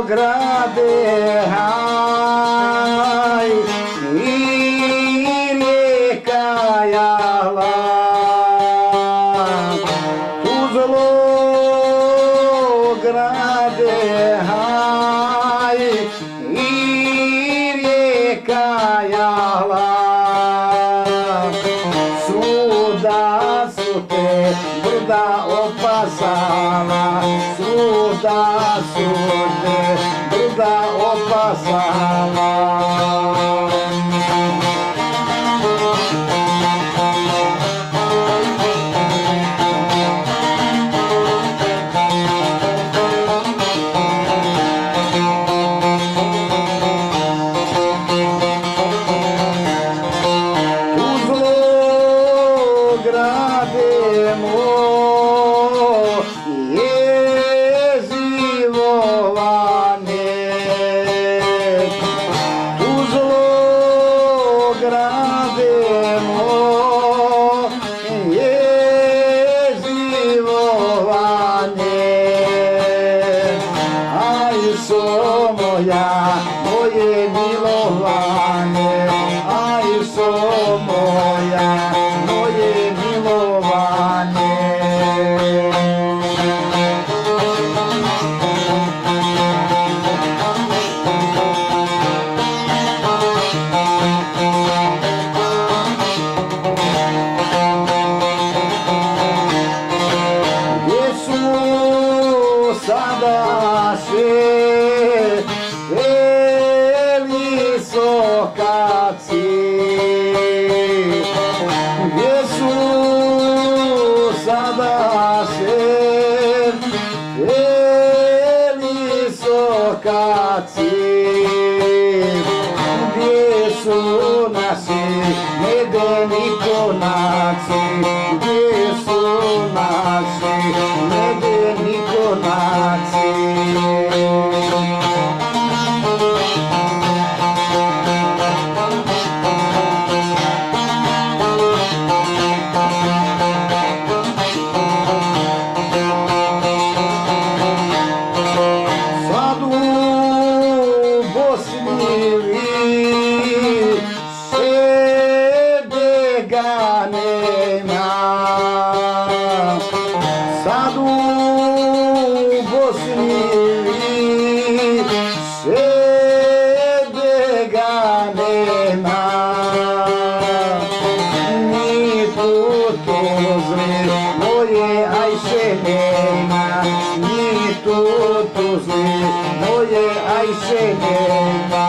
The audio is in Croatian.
grade haj i rijeka jala. Tuzlo grade haj i rijeka jala. Svuda su te brda opasala, svuda su te brda opasala. Grade moj jezivovane, Tuzlo grade moj jezivovane, aj so moja, moje milovane, aj so moja, moje milovane. Gdje su sada sve visokaci? Gdje su sada sve visokaci? Gdje su naši medeni konaci? Gdje su naši medeni konaci? Sad u Bosni sebe ga nema, sad u Bosni sebe ga nema, ni tu Tuzli moje Ajše nema, ni tu Tuzli moje Ajše nema.